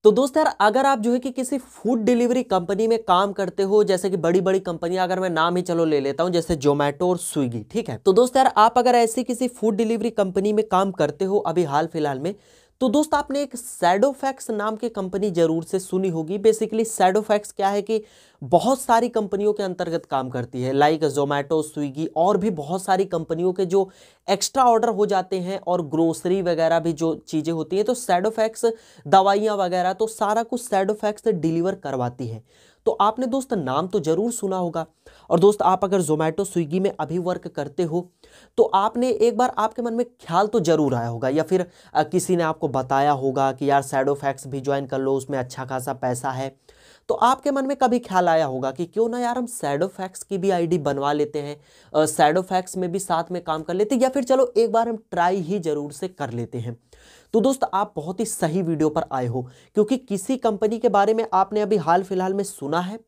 तो दोस्त यार, अगर आप जो है कि किसी फूड डिलीवरी कंपनी में काम करते हो, जैसे कि बड़ी बड़ी कंपनियां, अगर मैं नाम ही चलो ले लेता हूं जैसे जोमेटो और स्विगी, ठीक है। तो दोस्त यार, आप अगर ऐसी किसी फूड डिलीवरी कंपनी में काम करते हो अभी हाल फिलहाल में, तो दोस्त आपने एक शैडोफैक्स नाम की कंपनी जरूर से सुनी होगी। बेसिकली शैडोफैक्स क्या है कि बहुत सारी कंपनियों के अंतर्गत काम करती है, लाइक जोमेटो, स्विगी और भी बहुत सारी कंपनियों के जो एक्स्ट्रा ऑर्डर हो जाते हैं और ग्रोसरी वगैरह भी जो चीज़ें होती हैं, तो शैडोफैक्स, दवाइयाँ वगैरह, तो सारा कुछ शैडोफैक्स डिलीवर करवाती है। तो आपने दोस्त नाम तो जरूर सुना होगा। और दोस्त, आप अगर जोमेटो स्विगी में अभी वर्क करते हो तो आपने एक बार आपके मन में ख्याल तो जरूर आया होगा, या फिर किसी ने आपको बताया होगा कि यार शैडोफैक्स भी ज्वाइन कर लो, उसमें अच्छा खासा पैसा है। तो आपके मन में कभी ख्याल आया होगा कि क्यों ना यार हम शैडोफैक्स की भी आईडी बनवा लेते हैं, शैडोफैक्स में भी साथ में काम कर लेते हैं, या फिर चलो एक बार हम ट्राई ही जरूर से कर लेते हैं। तो दोस्त, आप बहुत ही सही वीडियो पर आए हो, क्योंकि किसी कंपनी के बारे में आपने अभी हाल फिलहाल में सुना है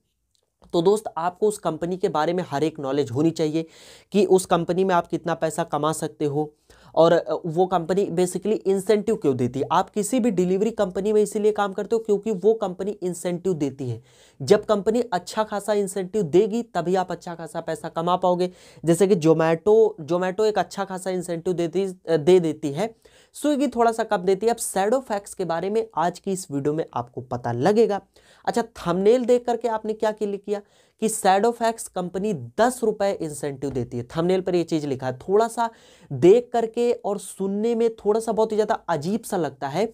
तो दोस्त आपको उस कंपनी के बारे में हर एक नॉलेज होनी चाहिए कि उस कंपनी में आप कितना पैसा कमा सकते हो, और वो कंपनी बेसिकली इंसेंटिव क्यों देती है। आप किसी भी डिलीवरी कंपनी में इसीलिए काम करते हो क्योंकि वो कंपनी इंसेंटिव देती है। जब कंपनी अच्छा खासा इंसेंटिव देगी तभी आप अच्छा खासा पैसा कमा पाओगे। जैसे कि जोमेटो एक अच्छा खासा इंसेंटिव दे देती है, स्विगी थोड़ा सा कम देती है। अब शैडोफैक्स के बारे में आज की इस वीडियो में आपको पता लगेगा। अच्छा, थंबनेल देख करके आपने क्या क्लिक किया कि शैडोफैक्स कंपनी 10 रुपए इंसेंटिव देती है। थंबनेल पर ये चीज लिखा है। थोड़ा सा देख करके और सुनने में थोड़ा सा बहुत ही ज्यादा अजीब सा लगता है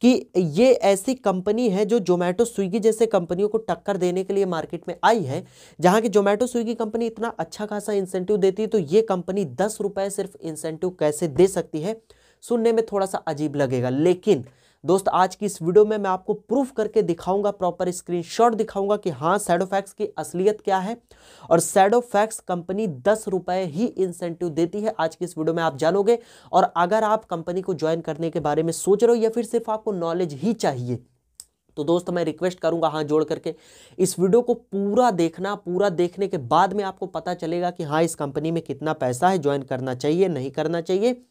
कि ये ऐसी कंपनी है जो जोमेटो स्विगी जैसे कंपनियों को टक्कर देने के लिए मार्केट में आई है। जहां की जोमेटो स्विगी कंपनी इतना अच्छा खासा इंसेंटिव देती है, तो ये कंपनी 10 रुपए सिर्फ इंसेंटिव कैसे दे सकती है, सुनने में थोड़ा सा अजीब लगेगा। लेकिन दोस्त, आज की इस वीडियो में मैं आपको प्रूफ करके दिखाऊंगा, प्रॉपर स्क्रीनशॉट दिखाऊंगा कि हाँ शैडोफैक्स की असलियत क्या है, और शैडोफैक्स कंपनी 10 रुपए ही इंसेंटिव देती है। आज की इस वीडियो में आप जानोगे। और अगर आप कंपनी को ज्वाइन करने के बारे में सोच रहे हो या फिर सिर्फ आपको नॉलेज ही चाहिए, तो दोस्त मैं रिक्वेस्ट करूंगा हाथ जोड़ करके इस वीडियो को पूरा देखना। पूरा देखने के बाद में आपको पता चलेगा कि हाँ इस कंपनी में कितना पैसा है, ज्वाइन करना चाहिए नहीं करना चाहिए,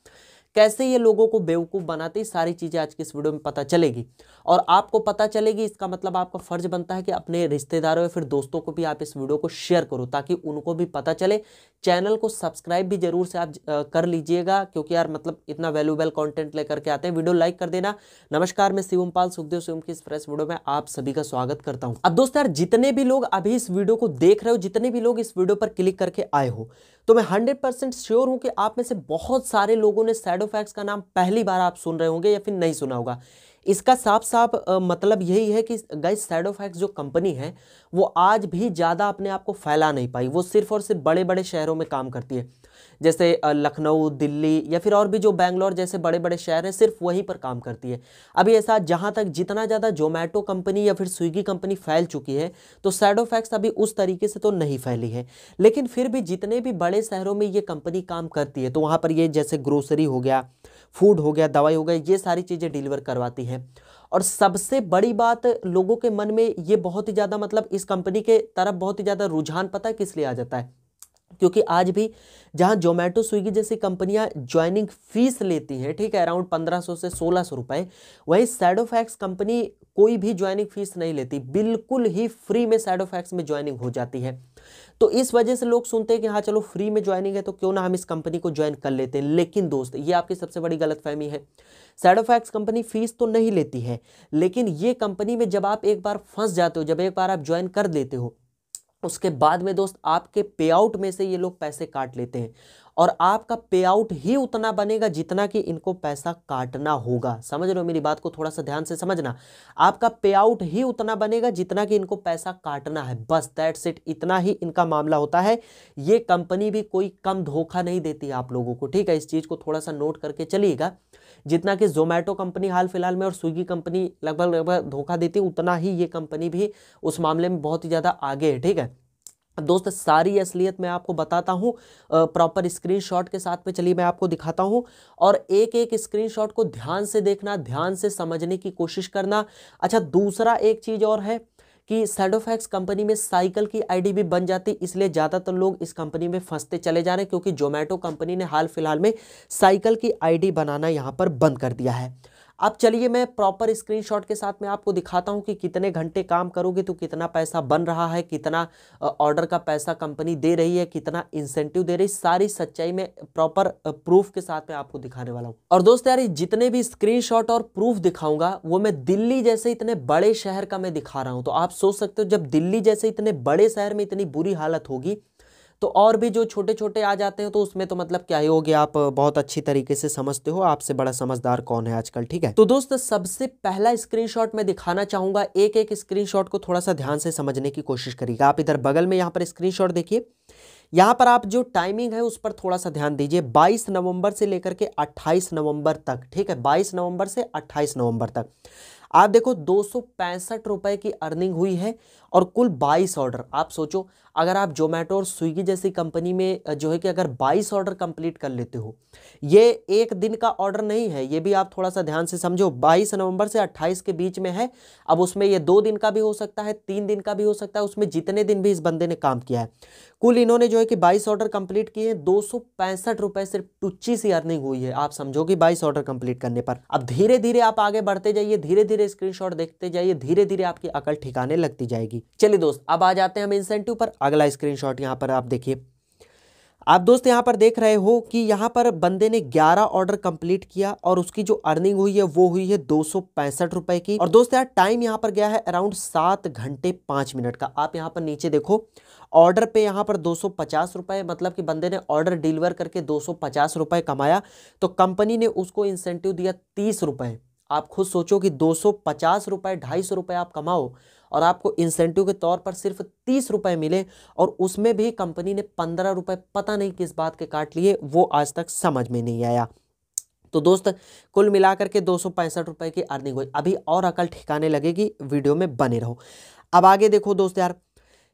कैसे ये लोगों को बेवकूफ़ बनाते, सारी चीज़ें आज की इस वीडियो में पता चलेगी। और आपको पता चलेगी, इसका मतलब आपका फर्ज बनता है कि अपने रिश्तेदारों या फिर दोस्तों को भी आप इस वीडियो को शेयर करो ताकि उनको भी पता चले। चैनल को सब्सक्राइब भी जरूर से आप कर लीजिएगा, क्योंकि यार मतलब इतना वैल्यूएबल कंटेंट लेकर के आते हैं। वीडियो लाइक कर देना। नमस्कार, मैं शिवम पाल, सुखदेव शिवम की इस फ्रेश वीडियो में आप सभी का स्वागत करता हूँ। अब दोस्त यार, जितने भी लोग अभी इस वीडियो को देख रहे हो, जितने भी लोग इस वीडियो पर क्लिक करके आए हो, तो मैं 100% श्योर हूं कि आप में से बहुत सारे लोगों ने शैडोफैक्स का नाम पहली बार आप सुन रहे होंगे या फिर नहीं सुना होगा। इसका साफ साफ मतलब यही है कि गाइस शैडोफैक्स जो कंपनी है वो आज भी ज़्यादा अपने आप को फैला नहीं पाई। वो सिर्फ और सिर्फ बड़े बड़े शहरों में काम करती है, जैसे लखनऊ, दिल्ली या फिर और भी जो बैंगलोर जैसे बड़े बड़े शहर हैं, सिर्फ वहीं पर काम करती है। अभी ऐसा जहाँ तक जितना ज़्यादा जोमेटो कंपनी या फिर स्विगी कंपनी फैल चुकी है, तो शैडोफैक्स अभी उस तरीके से तो नहीं फैली है। लेकिन फिर भी जितने भी बड़े शहरों में ये कंपनी काम करती है, तो वहाँ पर ये जैसे ग्रोसरी हो गया, फूड हो गया, दवाई हो गया, ये सारी चीज़ें डिलीवर करवाती है। और सबसे बड़ी बात, लोगों के मन में ये बहुत ही ज़्यादा मतलब इस कंपनी के तरफ बहुत ही ज़्यादा रुझान पता है किस लिए आ जाता है, क्योंकि आज भी जहां जोमेटो स्विगी जैसी कंपनियां ज्वाइनिंग फीस लेती हैं, ठीक है, अराउंड 1500 से 1600 रुपए, वहीं शैडोफैक्स कंपनी कोई भी ज्वाइनिंग फीस नहीं लेती, बिल्कुल ही फ्री में शैडोफैक्स में ज्वाइनिंग हो जाती है। तो इस वजह से लोग सुनते हैं कि हाँ चलो फ्री में ज्वाइनिंग है तो क्यों ना हम इस कंपनी को ज्वाइन कर लेते हैं। लेकिन दोस्त, ये आपकी सबसे बड़ी गलतफहमी है। शैडोफैक्स कंपनी फीस तो नहीं लेती है, लेकिन ये कंपनी में जब आप एक बार फंस जाते हो, जब एक बार आप ज्वाइन कर लेते हो, उसके बाद में दोस्त आपके पे आउट में से ये लोग पैसे काट लेते हैं, और आपका पे आउट ही उतना बनेगा जितना कि इनको पैसा काटना होगा। समझ रहे हो मेरी बात को, थोड़ा सा ध्यान से समझना। आपका पे आउट ही उतना बनेगा जितना कि इनको पैसा काटना है, बस दैट्स इट। इतना ही इनका मामला होता है। ये कंपनी भी कोई कम धोखा नहीं देती आप लोगों को, ठीक है। इस चीज़ को थोड़ा सा नोट करके चलिएगा। जितना कि जोमेटो कंपनी हाल फिलहाल में और स्विगी कंपनी लगभग धोखा देती है, उतना ही ये कंपनी भी उस मामले में बहुत ही ज़्यादा आगे है, ठीक है। दोस्त, सारी असलियत मैं आपको बताता हूँ प्रॉपर स्क्रीनशॉट के साथ में। चलिए मैं आपको दिखाता हूँ, और एक एक स्क्रीनशॉट को ध्यान से देखना, ध्यान से समझने की कोशिश करना। अच्छा, दूसरा एक चीज़ और है कि शैडोफैक्स कंपनी में साइकिल की आईडी भी बन जाती, इसलिए ज़्यादातर लोग इस कंपनी में फंसते चले जा रहे हैं, क्योंकि जोमेटो कंपनी ने हाल फिलहाल में साइकिल की आईडी बनाना यहाँ पर बंद कर दिया है। अब चलिए मैं प्रॉपर स्क्रीनशॉट के साथ में आपको दिखाता हूं कि कितने घंटे काम करोगे तो कितना पैसा बन रहा है, कितना ऑर्डर का पैसा कंपनी दे रही है, कितना इंसेंटिव दे रही है, सारी सच्चाई में प्रॉपर प्रूफ के साथ में आपको दिखाने वाला हूं। और दोस्त यार जितने भी स्क्रीनशॉट और प्रूफ दिखाऊंगा वो मैं दिल्ली जैसे इतने बड़े शहर का मैं दिखा रहा हूं। तो आप सोच सकते हो जब दिल्ली जैसे इतने बड़े शहर में इतनी बुरी हालत होगी तो और भी जो छोटे छोटे आ जाते हैं तो उसमें तो मतलब क्या ही होगी, आप बहुत अच्छी तरीके से समझते हो, आपसे बड़ा समझदार कौन है आजकल। ठीक है, तो दोस्त सबसे पहला स्क्रीनशॉट मैं दिखाना चाहूंगा, एक एक स्क्रीनशॉट को थोड़ा सा ध्यान से समझने की कोशिश करिएगा। आप इधर बगल में यहाँ पर स्क्रीनशॉट देखिए, यहाँ पर आप जो टाइमिंग है उस पर थोड़ा सा ध्यान दीजिए। 22 नवंबर से लेकर के 28 नवंबर तक, ठीक है, 22 नवंबर से 28 नवंबर तक आप देखो 265 रुपए की अर्निंग हुई है और कुल 22 ऑर्डर। आप सोचो अगर आप जोमेटो और स्विगी जैसी कंपनी में जो है कि अगर 22 ऑर्डर कंप्लीट कर लेते हो, ये एक दिन का ऑर्डर नहीं है, ये भी आप थोड़ा सा ध्यान से समझो। 22 नवंबर से 28 के बीच में है, अब उसमें ये 2 दिन का भी हो सकता है, 3 दिन का भी हो सकता है, उसमें जितने दिन भी इस बंदे ने काम किया है। कुल इन्होंने जो है कि 22 ऑर्डर कंप्लीट किए हैं, 265 रुपए सिर्फ टुच्ची सी अर्निंग हुई है। आप समझो कि 22 ऑर्डर कंप्लीट करने पर। अब धीरे धीरे आप आगे बढ़ते जाइए, धीरे धीरे स्क्रीनशॉट देखते जाइए, धीरे धीरे आपकी अकल ठिकाने लगती जाएगी। चलिए दोस्त अब आ जाते हैं हम इंसेंटिव पर। अगला स्क्रीनशॉट यहाँ पर आप देखिए, आप दोस्त यहाँ पर देख रहे हो कि यहाँ पर बंदे ने 11 ऑर्डर कंप्लीट किया और उसकी जो अर्निंग हुई है वो हुई है 265 रुपए की। और दोस्त यार टाइम यहाँ पर गया है अराउंड 7 घंटे 5 मिनट का। आप यहाँ पर नीचे देखो ऑर्डर पे यहाँ पर 250 रुपए, मतलब कि बंदे ने ऑर्डर डिलीवर करके 250 रुपए कमाया, तो कंपनी ने उसको इंसेंटिव दिया 30 रुपए। आप खुद सोचो कि 250 रुपए, 250 रुपए आप कमाओ और आपको इंसेंटिव के तौर पर सिर्फ 30 रुपए मिले, और उसमें भी कंपनी ने 15 रुपए पता नहीं किस बात के काट लिए, वो आज तक समझ में नहीं आया। तो दोस्त कुल मिलाकर के 265 रुपए की अर्निंग हुई। अभी और अकल ठिकाने लगेगी, वीडियो में बने रहो। अब आगे देखो दोस्त यार,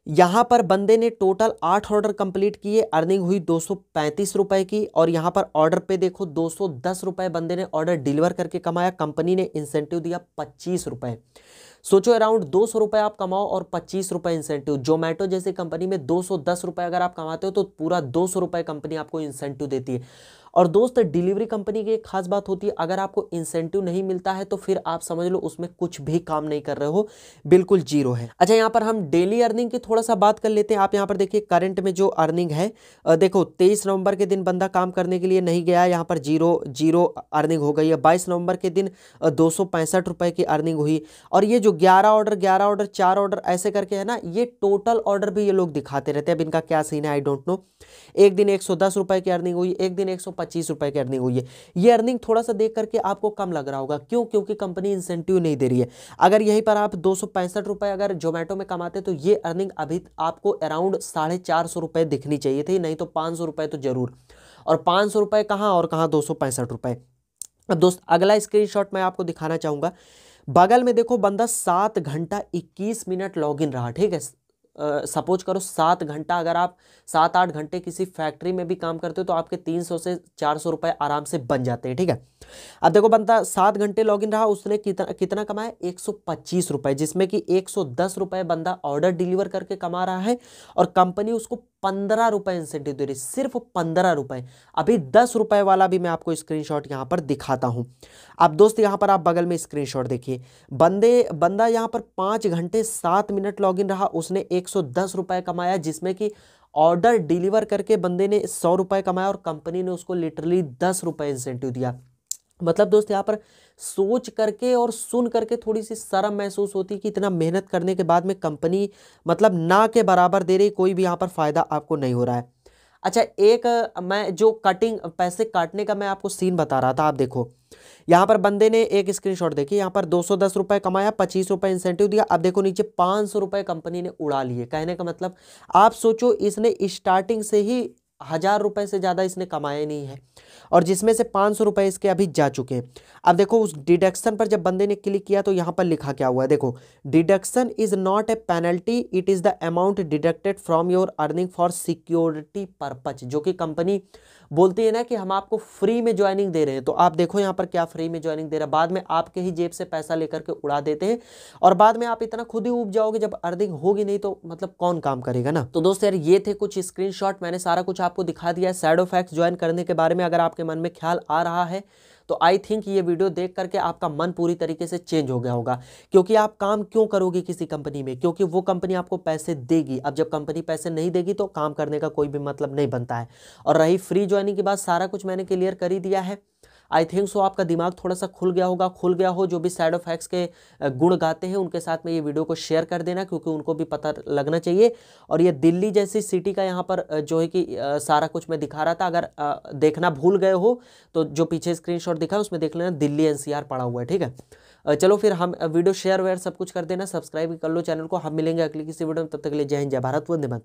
यहाँ पर बंदे ने टोटल 8 ऑर्डर कंप्लीट किए, अर्निंग हुई 235 रुपए की। और यहाँ पर ऑर्डर पे देखो 210 रुपए बंदे ने ऑर्डर डिलीवर करके कमाया, कंपनी ने इंसेंटिव दिया 25 रुपए। सोचो अराउंड 200 रुपए आप कमाओ और 25 रुपए इंसेंटिव। जोमेटो जैसी कंपनी में 210 रुपए अगर आप कमाते हो तो पूरा 200 रुपए कंपनी आपको इंसेंटिव देती है। और दोस्त डिलीवरी कंपनी की एक खास बात होती है, अगर आपको इंसेंटिव नहीं मिलता है तो फिर आप समझ लो उसमें कुछ भी काम नहीं कर रहे हो, बिल्कुल जीरो है। अच्छा यहाँ पर हम डेली अर्निंग की थोड़ा सा बात कर लेते हैं। आप यहाँ पर देखिए करंट में जो अर्निंग है, देखो 23 नवंबर के दिन बंदा काम करने के लिए नहीं गया, यहाँ पर जीरो अर्निंग हो गई है। 22 नवंबर के दिन 265 रुपए की अर्निंग हुई। और ये जो 11 ऑर्डर 4 ऑर्डर ऐसे करके है ना, ये टोटल ऑर्डर भी ये लोग दिखाते रहते हैं। अब इनका क्या सीन है आई डोंट नो। एक दिन 110 रुपए की अर्निंग हुई, एक दिन 125 रुपए की अर्निंग हुई है। ये अर्निंग थोड़ा सा देख करके आपको कम लग रहा होगा, क्यों? क्योंकि कंपनी इंसेंटिव नहीं दे रही है। अगर यहीं पर आप 265 रुपए अगर जोमेटो में कमाते तो ये अर्निंग अभी आपको अराउंड 450 रुपए दिखनी चाहिए थी, नहीं तो 500 रुपए तो जरूर। और 500 रुपए कहाँ और कहाँ 265 रुपए। अब दोस्त अगला स्क्रीनशॉट मैं आपको दिखाना चाहूंगा। बगल में देखो बंदा 7 घंटा 21 मिनट लॉग इन रहा, ठीक है। सपोज करो 7 घंटा, अगर आप 7-8 घंटे किसी फैक्ट्री में भी काम करते हो तो आपके 300 से 400 रुपए आराम से बन जाते हैं, ठीक है। अब देखो बंदा 7 घंटे लॉगिन रहा, उसने कितना कमाया 125 रुपए, जिसमें कि 110 रुपए बंदा ऑर्डर डिलीवर करके कमा रहा है और कंपनी उसको 15 रुपए इंसेंटिव दे रही, सिर्फ 15 रुपए। अभी 10 रुपए वाला भी मैं आपको स्क्रीनशॉट यहां पर दिखाता हूं। अब दोस्त यहां पर आप बगल में स्क्रीनशॉट देखिए, बंदा यहां पर 5 घंटे 7 मिनट लॉगिन रहा, उसने 110 रुपए कमाया, जिसमें कि ऑर्डर डिलीवर करके बंदे ने 100 रुपए कमाया और कंपनी ने उसको लिटरली 10 रुपए इंसेंटिव दिया। मतलब दोस्त यहाँ पर सोच करके और सुन करके थोड़ी सी शर्म महसूस होती है कि इतना मेहनत करने के बाद में कंपनी मतलब ना के बराबर दे रही, कोई भी यहाँ पर फायदा आपको नहीं हो रहा है। अच्छा एक मैं जो कटिंग पैसे काटने का मैं आपको सीन बता रहा था, आप देखो यहाँ पर बंदे ने एक स्क्रीनशॉट देखिए, यहाँ पर 210 रुपए कमाया, 25 रुपए इंसेंटिव दिया। अब देखो नीचे 500 रुपए कंपनी ने उड़ा लिए। कहने का मतलब आप सोचो इसने स्टार्टिंग से ही 1000 रुपए से ज़्यादा इसने कमाया नहीं है, और जिसमें से 500 रुपए इसके अभी जा चुके हैं। अब देखो उस डिडक्शन पर जब बंदे ने क्लिक किया तो यहाँ पर लिखा क्या हुआ है, देखो deduction is not a penalty, it is the amount deducted from your earning for security purpose. जो कि कंपनी बोलती है ना कि हम आपको फ्री में ज्वाइनिंग दे रहे हैं, तो आप देखो यहाँ पर क्या फ्री में ज्वाइनिंग दे रहा है, बाद में आपके ही जेब से पैसा लेकर के उड़ा देते हैं, और बाद में आप इतना खुद ही उब जाओगे, जब अर्निंग होगी नहीं तो मतलब कौन काम करेगा ना। तो दोस्त यार ये थे कुछ स्क्रीनशॉट, मैंने सारा कुछ आपको दिखा दिया है। शैडो फैक्स ज्वाइन करने के बारे में अगर आपके मन में ख्याल आ रहा है तो आई थिंक ये वीडियो देख करके आपका मन पूरी तरीके से चेंज हो गया होगा। क्योंकि आप काम क्यों करोगे किसी कंपनी में? क्योंकि वो कंपनी आपको पैसे देगी। अब जब कंपनी पैसे नहीं देगी तो काम करने का कोई भी मतलब नहीं बनता है। और रही फ्री ज्वाइनिंग की बात, सारा कुछ मैंने क्लियर कर ही दिया है। आई थिंक सो आपका दिमाग थोड़ा सा खुल गया होगा, खुल गया हो। जो भी साइड इफेक्ट्स के गुण गाते हैं उनके साथ में ये वीडियो को शेयर कर देना, क्योंकि उनको भी पता लगना चाहिए। और ये दिल्ली जैसी सिटी का यहाँ पर जो है कि सारा कुछ मैं दिखा रहा था। अगर देखना भूल गए हो तो जो पीछे स्क्रीनशॉट दिखा है उसमें देख लेना, दिल्ली एनसीआर पड़ा हुआ है, ठीक है। चलो फिर हम वीडियो शेयर वेयर सब कुछ कर देना, सब्सक्राइब कर लो चैनल को। हम मिलेंगे अगली किसी वीडियो में, तब तक के लिए जय हिंद, जय भारत, वंदे मातरम।